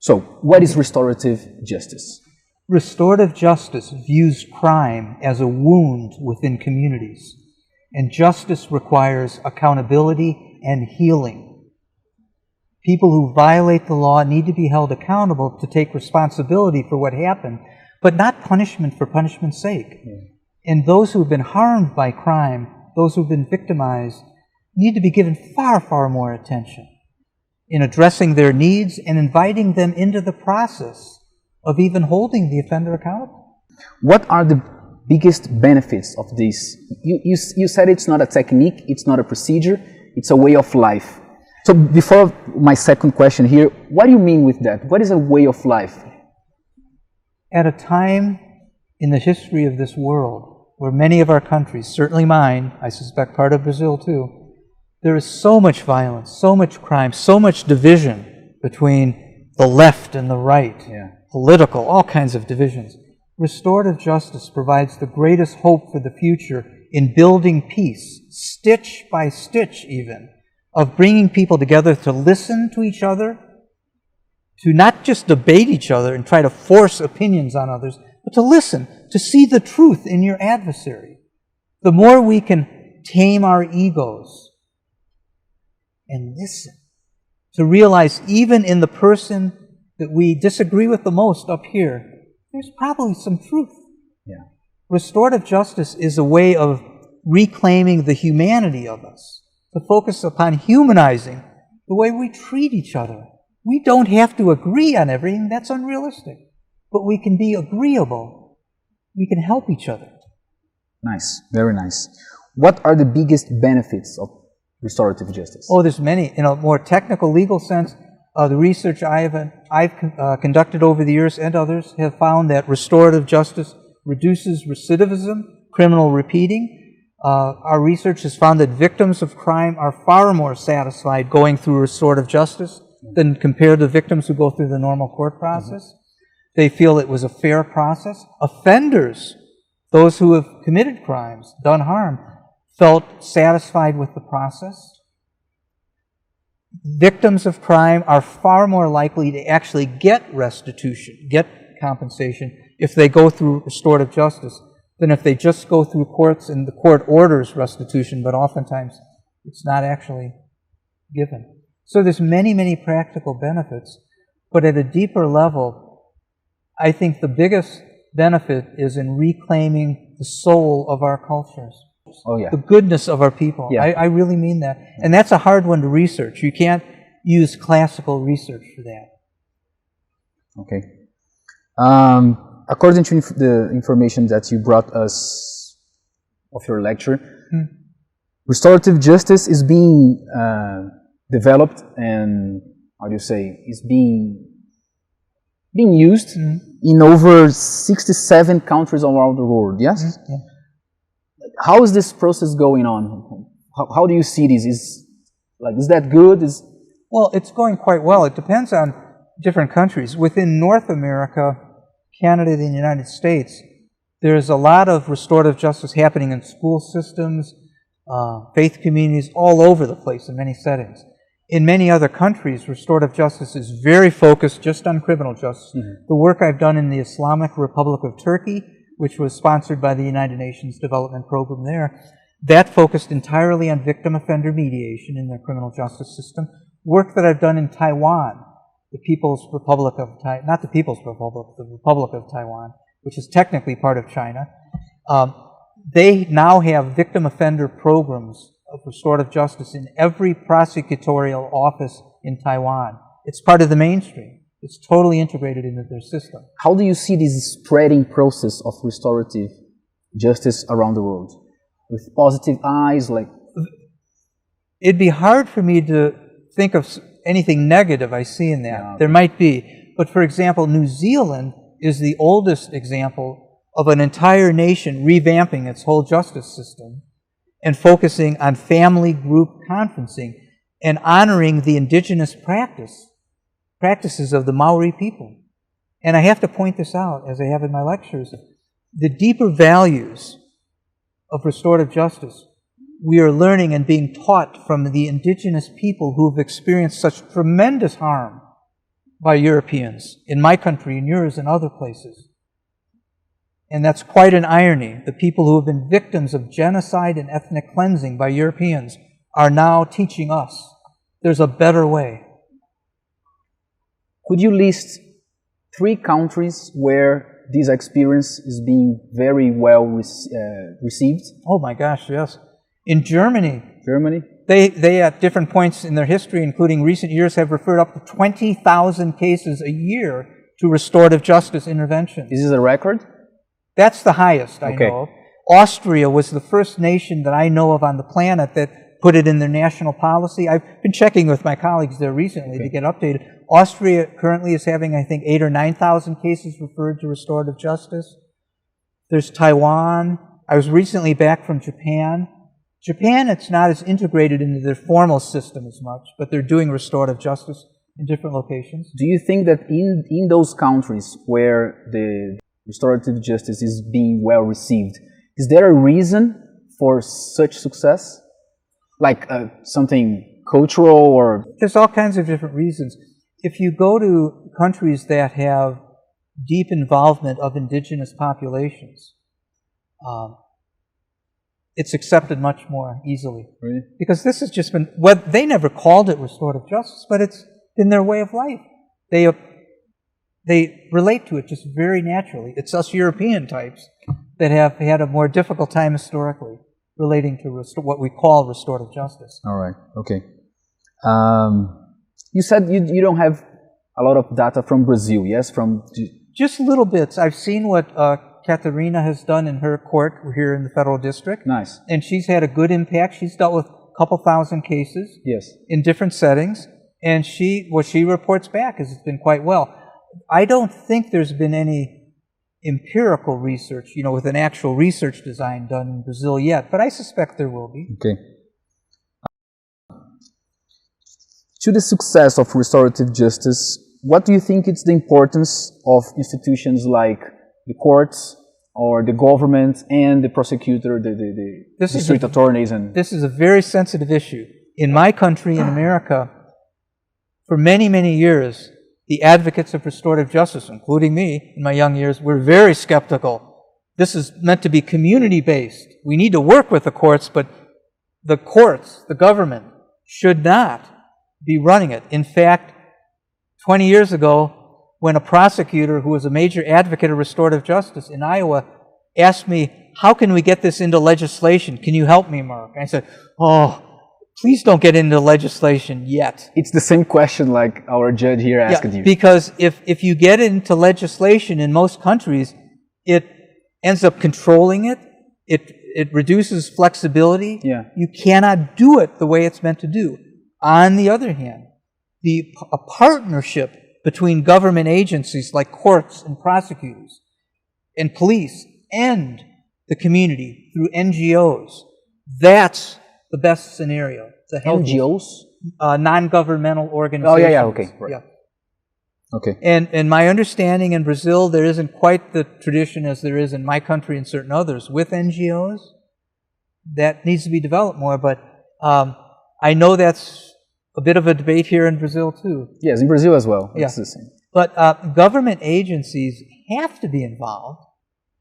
So, what is restorative justice? Restorative justice views crime as a wound within communities, and justice requires accountability and healing. People who violate the law need to be held accountable to take responsibility for what happened, but not punishment for punishment's sake. And those who have been harmed by crime, those who have been victimized, need to be given far, far more attention in addressing their needs and inviting them into the process of even holding the offender accountable. What are the biggest benefits of this? You said it's not a technique, it's not a procedure, it's a way of life. So before my second question here, what do you mean with that? What is a way of life? At a time in the history of this world where many of our countries, certainly mine, I suspect part of Brazil too, there is so much violence, so much crime, so much division between the left and the right, political, all kinds of divisions. Restorative justice provides the greatest hope for the future in building peace, stitch by stitch even, of bringing people together to listen to each other, to not just debate each other and try to force opinions on others, but to listen, to see the truth in your adversary. The more we can tame our egos and listen, to realize even in the person that we disagree with the most up here, there's probably some truth. Restorative justice is a way of reclaiming the humanity of us, to focus upon humanizing the way we treat each other. We don't have to agree on everything, that's unrealistic. But we can be agreeable. We can help each other. Nice, very nice. What are the biggest benefits of restorative justice? Oh, there's many. In a more technical legal sense, the research I've conducted over the years and others have found that restorative justice reduces recidivism, criminal repeating. Our research has found that victims of crime are far more satisfied going through restorative justice than compared to victims who go through the normal court process. They feel it was a fair process. Offenders, those who have committed crimes, done harm, felt satisfied with the process. Victims of crime are far more likely to actually get restitution, get compensation, if they go through restorative justice than if they just go through courts and the court orders restitution, but oftentimes it's not actually given. So there's many, many practical benefits, but at a deeper level, I think the biggest benefit is in reclaiming the soul of our cultures. The goodness of our people. I really mean that. And that's a hard one to research. You can't use classical research for that. Okay. According to the information that you brought us of your lecture, restorative justice is being developed and, how do you say, is being used in over 67 countries around the world, yes? How is this process going on? How do you see this? Is that good? Well, it's going quite well. It depends on different countries. Within North America, Canada, and the United States, there's a lot of restorative justice happening in school systems, faith communities, all over the place in many settings. In many other countries, restorative justice is very focused just on criminal justice. The work I've done in the Islamic Republic of Turkey, which was sponsored by the United Nations Development Program there, that focused entirely on victim-offender mediation in their criminal justice system. Work that I've done in Taiwan, the People's Republic of not the People's Republic, the Republic of Taiwan, which is technically part of China. They now have victim-offender programs of restorative justice in every prosecutorial office in Taiwan. It's part of the mainstream. It's totally integrated into their system. How do you see this spreading process of restorative justice around the world? With positive eyes, like... It'd be hard for me to think of anything negative I see in that. There might be. But for example, New Zealand is the oldest example of an entire nation revamping its whole justice system and focusing on family group conferencing and honoring the indigenous practices of the Maori people. And I have to point this out, as I have in my lectures, the deeper values of restorative justice we are learning and being taught from the indigenous people who have experienced such tremendous harm by Europeans, in my country, in yours, and other places. And that's quite an irony. The people who have been victims of genocide and ethnic cleansing by Europeans are now teaching us there's a better way. Could you list 3 countries where this experience is being very well received? Oh my gosh, yes. In Germany, They at different points in their history, including recent years, have referred up to 20,000 cases a year to restorative justice intervention. Is this a record? That's the highest I know of. Austria was the first nation that I know of on the planet that put it in their national policy. I've been checking with my colleagues there recently to get updated. Austria currently is having, I think, 8,000 or 9,000 cases referred to restorative justice. There's Taiwan. I was recently back from Japan. Japan, it's not as integrated into their formal system as much, but they're doing restorative justice in different locations. Do you think that in those countries where the restorative justice is being well received, is there a reason for such success? Like something cultural or... There's all kinds of different reasons. If you go to countries that have deep involvement of indigenous populations, it's accepted much more easily. Really? Because this has just been, well, they never called it restorative justice, but it's been their way of life. They relate to it just very naturally. It's us European types that have had a more difficult time historically relating to what we call restorative justice. All right, okay. You said you don't have a lot of data from Brazil, yes? Just little bits. I've seen what Catarina has done in her court here in the federal district. Nice. And she's had a good impact. She's dealt with a couple thousand cases. Yes. In different settings. And what she reports back is it's been quite well. I don't think there's been any empirical research, with an actual research design done in Brazil yet, but I suspect there will be. Okay. To the success of restorative justice, what do you think is the importance of institutions like the courts or the government and the prosecutor, the district attorneys? This is a very sensitive issue. In my country, in America, for many, many years, the advocates of restorative justice, including me in my young years, were very skeptical. This is meant to be community-based. We need to work with the courts, but the courts, the government, should not be running it. In fact, 20 years ago, when a prosecutor who was a major advocate of restorative justice in Iowa asked me, how can we get this into legislation? Can you help me, Mark? And I said, please don't get into legislation yet. It's the same question like our judge here asked you. Because if you get into legislation in most countries, it ends up controlling it. It reduces flexibility. Yeah. You cannot do it the way it's meant to do. On the other hand, a partnership between government agencies like courts and prosecutors and police and the community through NGOs, that's the best scenario. NGOs? Non-governmental organizations. Oh, yeah, okay. Right. Yeah. Okay. And my understanding in Brazil, there isn't quite the tradition as there is in my country and certain others with NGOs. That needs to be developed more, but I know that's a bit of a debate here in Brazil too. Yes, in Brazil as well. Yeah. It's the same. But government agencies have to be involved.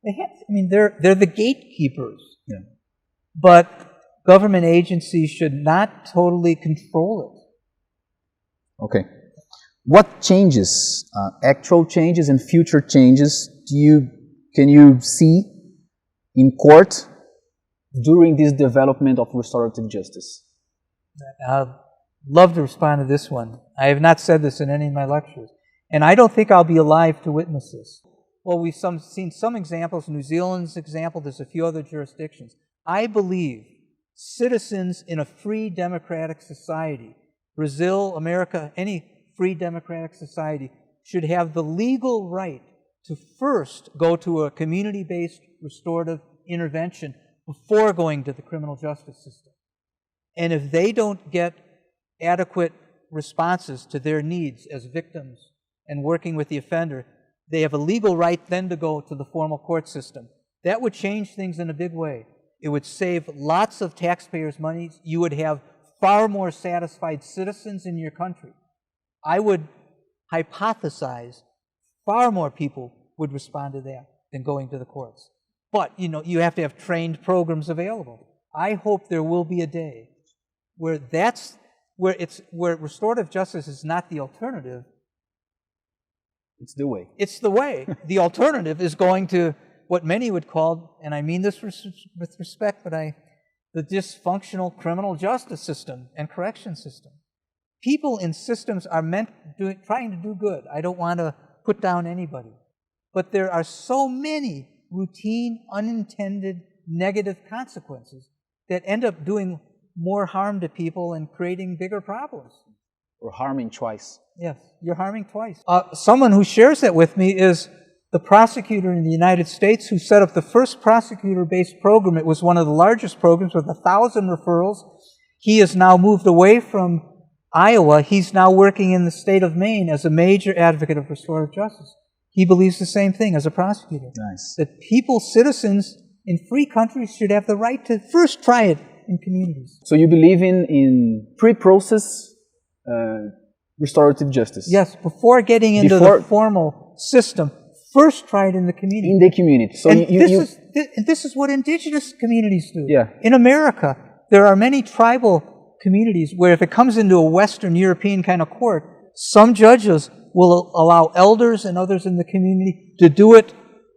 They're the gatekeepers. Yeah. But government agencies should not totally control it. Okay. What changes, actual changes and future changes, can you see in court during this development of restorative justice? I'd love to respond to this one. I have not said this in any of my lectures, and I don't think I'll be alive to witness this. Well, we've seen some examples, New Zealand's example, there's a few other jurisdictions. I believe citizens in a free democratic society, Brazil, America, any free democratic society, should have the legal right to first go to a community-based restorative intervention before going to the criminal justice system. And if they don't get adequate responses to their needs as victims and working with the offender, they have a legal right then to go to the formal court system. That would change things in a big way. It would save lots of taxpayers' money. You would have far more satisfied citizens in your country. I would hypothesize far more people would respond to that than going to the courts. But, you have to have trained programs available. I hope there will be a day where where restorative justice is not the alternative. It's the way. It's the way. The alternative is going to what many would call, and I mean this with respect, but the dysfunctional criminal justice system and correction system. People in systems are trying to do good. I don't want to put down anybody. But there are so many routine, unintended, negative consequences that end up doing more harm to people and creating bigger problems. Or harming twice. Yes, you're harming twice. Someone who shares that with me is the prosecutor in the United States who set up the first prosecutor-based program. It was one of the largest programs with 1,000 referrals. He has now moved away from Iowa. He's now working in the state of Maine as a major advocate of restorative justice. He believes the same thing as a prosecutor. Nice. That people, citizens in free countries should have the right to first try it in communities. So you believe in pre-process restorative justice? Yes, before getting into the formal system, first try it in the community. In the community. So this is what indigenous communities do. Yeah. In America, there are many tribal communities where if it comes into a Western European kind of court, some judges will allow elders and others in the community to do it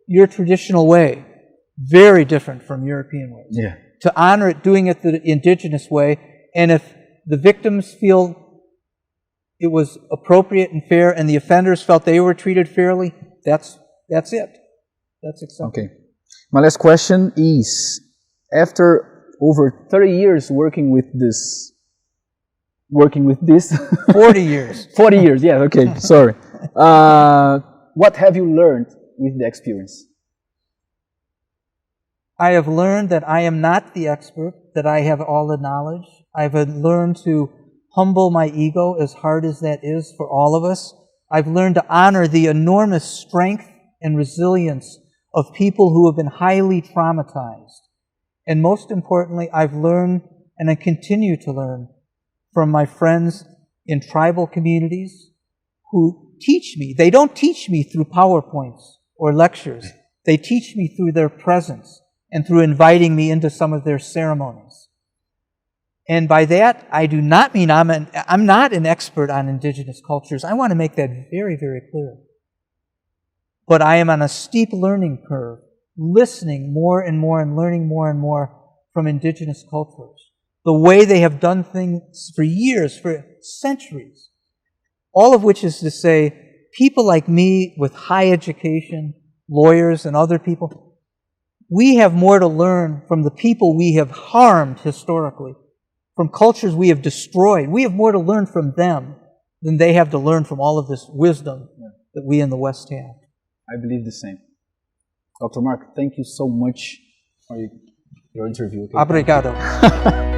your traditional way. Very different from European ways. Yeah. To honor it, doing it the indigenous way, and if the victims feel it was appropriate and fair and the offenders felt they were treated fairly, that's it. That's acceptable. Okay. My last question is, after over 30 years working with this 40 years. 40 years, yeah, okay, sorry. What have you learned with the experience? I have learned that I am not the expert, that I have all the knowledge. I've learned to humble my ego, as hard as that is for all of us. I've learned to honor the enormous strength and resilience of people who have been highly traumatized. And most importantly, I've learned, and I continue to learn, from my friends in tribal communities who teach me. They don't teach me through PowerPoints or lectures. They teach me through their presence and through inviting me into some of their ceremonies. And by that, I do not mean I'm not an expert on indigenous cultures. I want to make that very, very clear. But I am on a steep learning curve, listening more and more and learning more and more from indigenous cultures. The way they have done things for years, for centuries. All of which is to say, people like me with high education, lawyers and other people, we have more to learn from the people we have harmed historically, from cultures we have destroyed. We have more to learn from them than they have to learn from all of this wisdom that we in the West have. I believe the same. Dr. Mark, thank you so much for your interview. Okay? Obrigado.